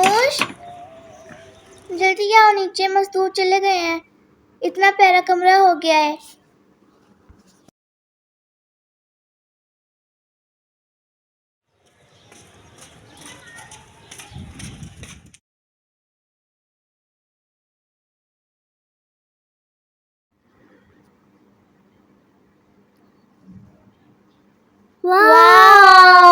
खामोश, जल्दी आओ नीचे, मजदूर चले गए हैं। इतना प्यारा कमरा हो गया है। वाओ!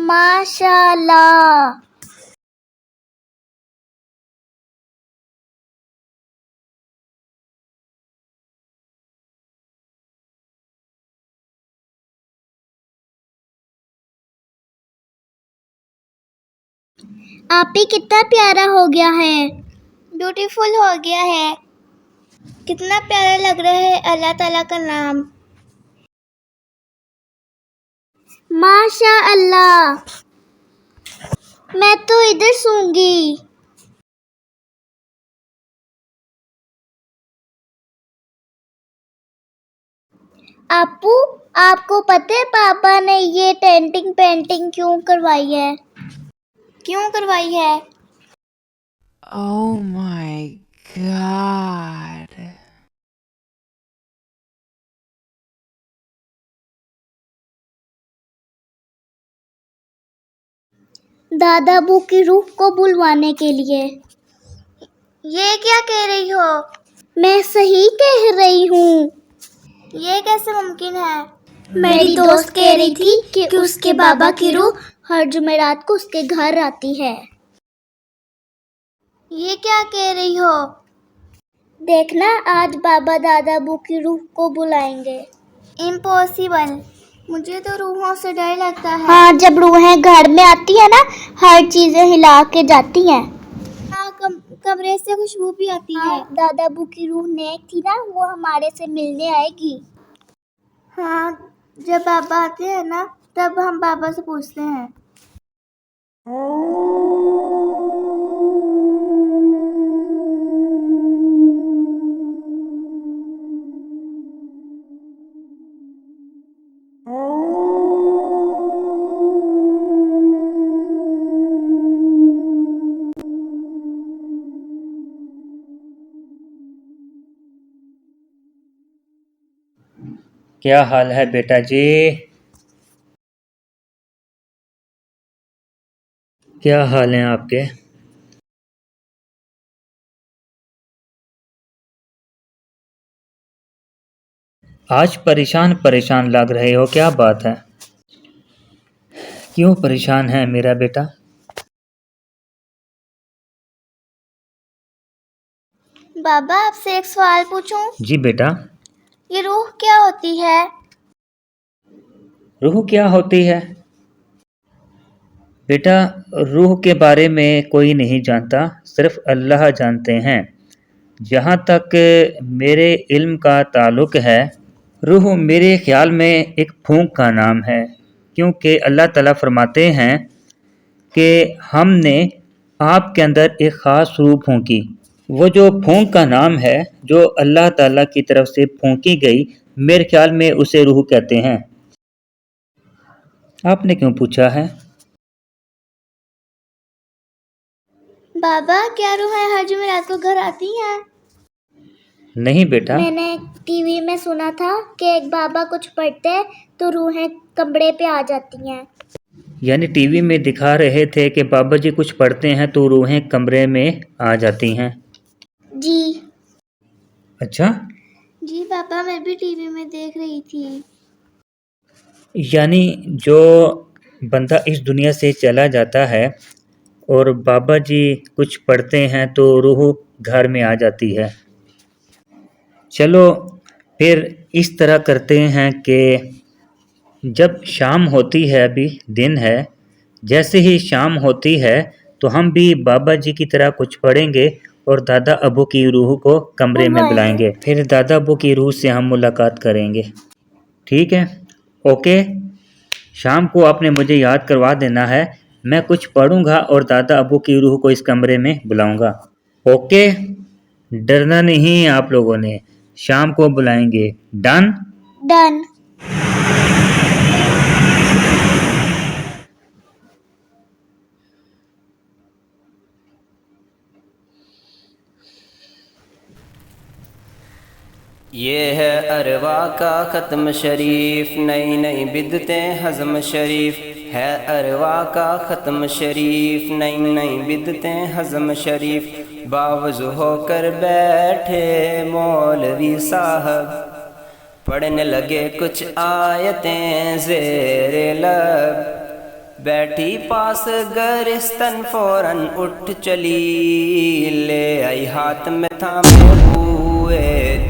माशाल्लाह। आप ही कितना प्यारा हो गया है। ब्यूटीफुल हो गया है। कितना प्यारा लग रहा है अल्लाह ताला का नाम। माशा अल्लाह। मैं तो इधर सूंगी। आपू, आपको पता है पापा ने ये टेंटिंग पेंटिंग क्यों करवाई है? क्यों करवाई है? Oh my God. दादा अबू की रूह को बुलवाने के लिए। ये क्या कह रही हो? मैं सही कह रही हूँ। ये कैसे मुमकिन है? मेरी दोस्त कह रही थी कि उसके बाबा की रूह हर जुमेरात को उसके घर आती है। ये क्या कह रही हो? देखना, आज बाबा दादा अबू की रूह को बुलाएंगे। इम्पॉसिबल। मुझे तो रूहों से डर लगता है। हाँ, जब रूहें घर में आती है ना, हर चीजें हिला के जाती हैं। हाँ, कमरे से खुशबू भी आती है। दादा अबू की रूह नेक थी ना, वो हमारे से मिलने आएगी। हाँ, जब बाबा आते हैं ना, तब हम बाबा से पूछते हैं। क्या हाल है बेटा जी? क्या हाल है आपके? आज परेशान परेशान लग रहे हो, क्या बात है? क्यों परेशान है मेरा बेटा? बाबा, आपसे एक सवाल पूछूं? जी बेटा। ये रूह क्या होती है? रूह क्या होती है? बेटा, रूह के बारे में कोई नहीं जानता, सिर्फ अल्लाह जानते हैं। जहाँ तक मेरे इल्म का ताल्लुक़ है, रूह मेरे ख़्याल में एक फूंक का नाम है, क्योंकि अल्लाह ताला फरमाते हैं कि हमने आपके अंदर एक ख़ास रूह फूंकी। वो जो फूंक का नाम है, जो अल्लाह ताला की तरफ से फूंकी गई, मेरे ख्याल में उसे रूह कहते हैं। आपने क्यों पूछा है? बाबा, क्या रूहें हर जुमेरात को घर आती हैं? नहीं बेटा। मैंने टीवी में सुना था कि एक बाबा कुछ पढ़ते हैं तो रूहें कमरे पे आ जाती हैं। यानी टीवी में दिखा रहे थे कि बाबा जी कुछ पढ़ते हैं तो रूहें कमरे में आ जाती हैं। जी। अच्छा। जी पापा, मैं भी टीवी में देख रही थी। यानी जो बंदा इस दुनिया से चला जाता है और बाबा जी कुछ पढ़ते हैं तो रूह घर में आ जाती है। चलो फिर इस तरह करते हैं कि जब शाम होती है, अभी दिन है, जैसे ही शाम होती है तो हम भी बाबा जी की तरह कुछ पढ़ेंगे और दादा अबू की रूह को कमरे में बुलाएंगे। फिर दादा अबू की रूह से हम मुलाकात करेंगे। ठीक है? ओके। शाम को आपने मुझे याद करवा देना है। मैं कुछ पढ़ूंगा और दादा अबू की रूह को इस कमरे में बुलाऊंगा। ओके? डरना नहीं आप लोगों ने। शाम को बुलाएंगे। डन? डन। ये है अरवा का ख़त्म शरीफ, नई नई बिदतें हज़म शरीफ। है अरवा का ख़त्म शरीफ, नई नई बिदतें हज़म शरीफ। बावज़ू होकर बैठे मौलवी साहब, पढ़ने लगे कुछ आयतें ज़ेरे लब। बैठी पास गरिस्तन फ़ौरन उठ चली, ले आई हाथ में थामे हुए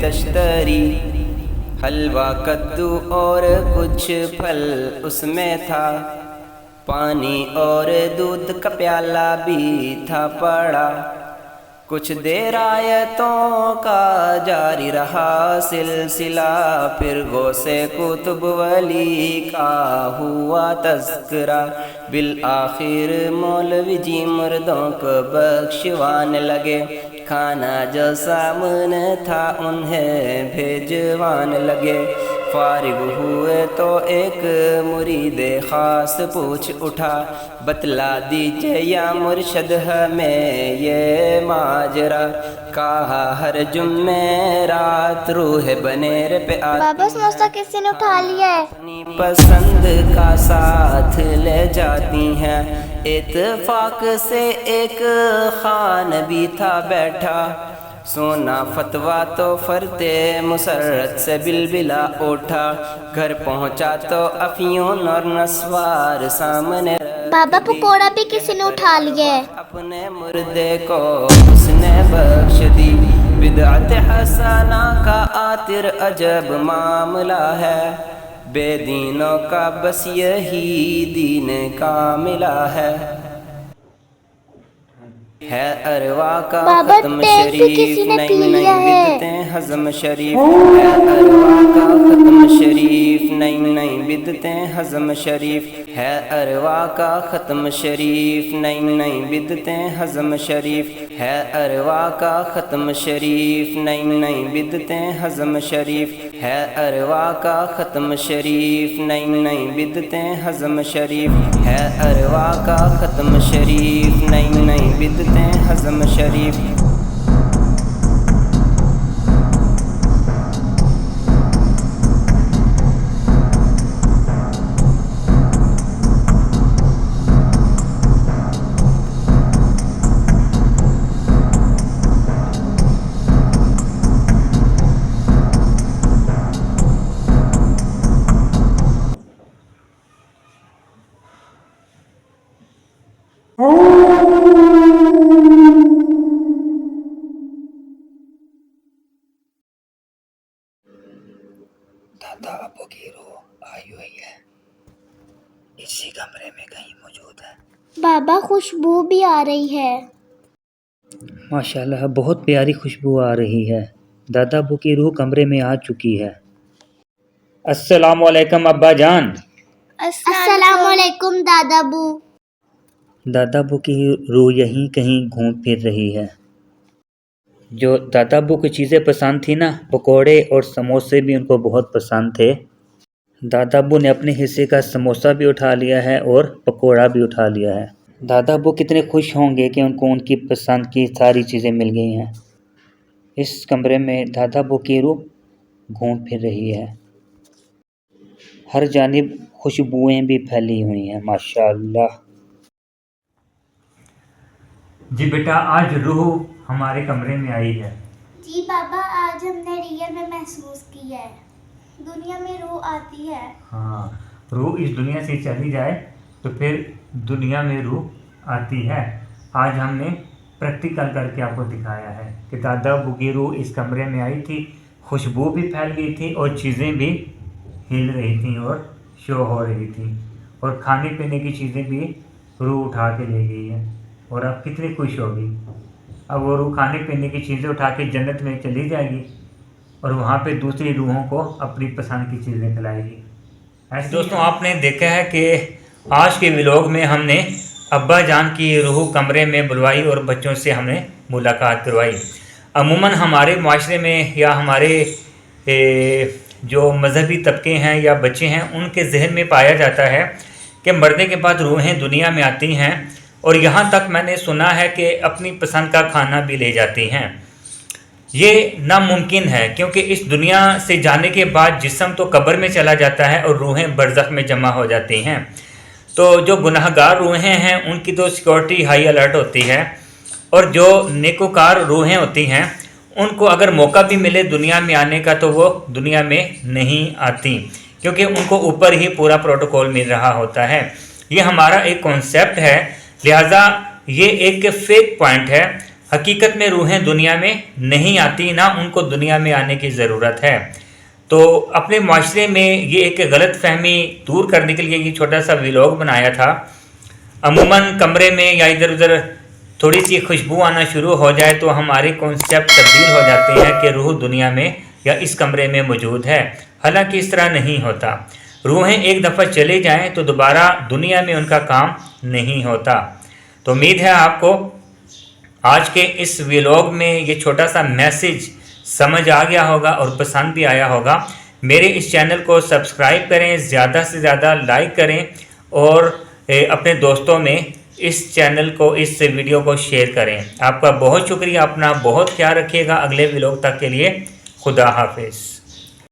तश्तरी। हलवा कद्दू और कुछ फल उसमें था, पानी और दूध का प्याला भी था पड़ा। कुछ देर आयतों का जारी रहा सिलसिला, फिर गौसे कुतुब वली का हुआ तज़किरा। बिल आखिर मौलवी जी मुर्दों को बख्शवाने लगे, खाना जो सामने था उन्हें भेजवाने लगे। फारिग हुए तो एक मुरीद ख़ास पूछ उठा, बतला दीजिए या मुर्शद हमें ये माजरा। कहा हर जुम्मे रात रूह बनेर पे बाबा समोसा किसी ने उठा लिया है। अपनी पसंद का साथ ले जाती हैं। इत्तेफाक से एक खान भी था बैठा, सोना फतवा तो फरते मुसर्रत से बिलबिला उठा। घर पहुंचा तो अफयून और नस्वार सामने। बाबा पकोड़ा भी किसी ने उठा लिया है। अपने मुर्दे को उसने बख्श दी। बिदअत हसना का आतिर अजब मामला है, बेदीनों का बस यही दीन कामिला है। अरवा का ख़त्म शरीफ, नई नई बिदतें हज़म शरीफ। है अरवा का ख़त्म शरीफ, नई नई बिदतें हज़म शरीफ। है अरवा का ख़त्म शरीफ, नई नई बिदतें हज़म शरीफ। है अरवा का ख़त्म शरीफ, नई नई बिदतें हज़म शरीफ। है अरवा का ख़त्म शरीफ, नई नई बिदतें हज़म शरीफ। है अरवा का ख़त्म शरीफ, नई नई बिदतें हज़म शरीफ। दादा अबू की रूह आई हुई है, इसी कमरे में कहीं मौजूद है। बाबा खुशबू भी आ रही है। माशाल्लाह बहुत प्यारी खुशबू आ रही है। दादा अबू की रूह कमरे में आ चुकी है। अस्सलामुअलैकुम अब्बा जान। अस्सलामुअलैकुम दादाबू। दादा अबू की रूह यहीं कहीं घूम फिर रही है। जो दादा अबू की चीज़ें पसंद थी ना, पकोड़े और समोसे भी उनको बहुत पसंद थे। दादा अबू ने अपने हिस्से का समोसा भी उठा लिया है और पकोड़ा भी उठा लिया है। दादा अबू कितने खुश होंगे कि उनको उनकी पसंद की सारी चीज़ें मिल गई हैं। इस कमरे में दादा अबू की रूह घूम फिर रही है। हर जानिब खुशबुएं भी फैली हुई हैं माशाअल्लाह। जी बेटा, आज रूह हमारे कमरे में आई है। जी बाबा, आज हमने रियल में महसूस किया है, दुनिया में रूह आती है। हाँ, रूह इस दुनिया से चली जाए तो फिर दुनिया में रूह आती है। आज हमने प्रैक्टिकल करके आपको दिखाया है कि दादा अबू की रूह इस कमरे में आई थी, खुशबू भी फैल गई थी और चीज़ें भी हिल रही थी और शो हो रही थी, और खाने पीने की चीज़ें भी रूह उठा के ले गई है। और अब कितनी खुश होगी। अब वो रूह खाने पीने की चीज़ें उठा के जन्नत में चली जाएगी और वहाँ पे दूसरी रूहों को अपनी पसंद की चीज़ें खिलाएगी। ऐसे दोस्तों, आपने देखा है कि आज के व्लॉग में हमने अब्बा जान की रूह कमरे में बुलवाई और बच्चों से हमने मुलाकात करवाई। अमूमन हमारे माशरे में या हमारे जो मजहबी तबके हैं या बच्चे हैं उनके जहन में पाया जाता है कि मरने के बाद रूहें दुनिया में आती हैं और यहाँ तक मैंने सुना है कि अपनी पसंद का खाना भी ले जाती हैं। ये नामुमकिन है क्योंकि इस दुनिया से जाने के बाद जिस्म तो कब्र में चला जाता है और रूहें बरज़ख में जमा हो जाती हैं। तो जो गुनाहगार रूहें हैं उनकी तो सिक्योरिटी हाई अलर्ट होती है और जो नेकोकार रूहें होती हैं उनको अगर मौका भी मिले दुनिया में आने का तो वो दुनिया में नहीं आती क्योंकि उनको ऊपर ही पूरा प्रोटोकॉल मिल रहा होता है। ये हमारा एक कॉन्सेप्ट है, लिहाजा ये एक फेक पॉइंट है। हकीकत में रूहें दुनिया में नहीं आती, ना उनको दुनिया में आने की ज़रूरत है। तो अपने माशरे में ये एक गलत फहमी दूर करने के लिए ये छोटा सा व्लॉग बनाया था। अमूमन कमरे में या इधर उधर थोड़ी सी खुशबू आना शुरू हो जाए तो हमारे कॉन्सेप्ट तब्दील हो जाते हैं कि रूह दुनिया में या इस कमरे में मौजूद है। हालांकि इस तरह नहीं होता। रूहें एक दफ़ा चले जाएं तो दोबारा दुनिया में उनका काम नहीं होता। तो उम्मीद है आपको आज के इस व्लॉग में ये छोटा सा मैसेज समझ आ गया होगा और पसंद भी आया होगा। मेरे इस चैनल को सब्सक्राइब करें, ज़्यादा से ज़्यादा लाइक करें और अपने दोस्तों में इस चैनल को, इस वीडियो को शेयर करें। आपका बहुत शुक्रिया। अपना बहुत ख्याल रखिएगा। अगले व्लॉग तक के लिए खुदा हाफिज़।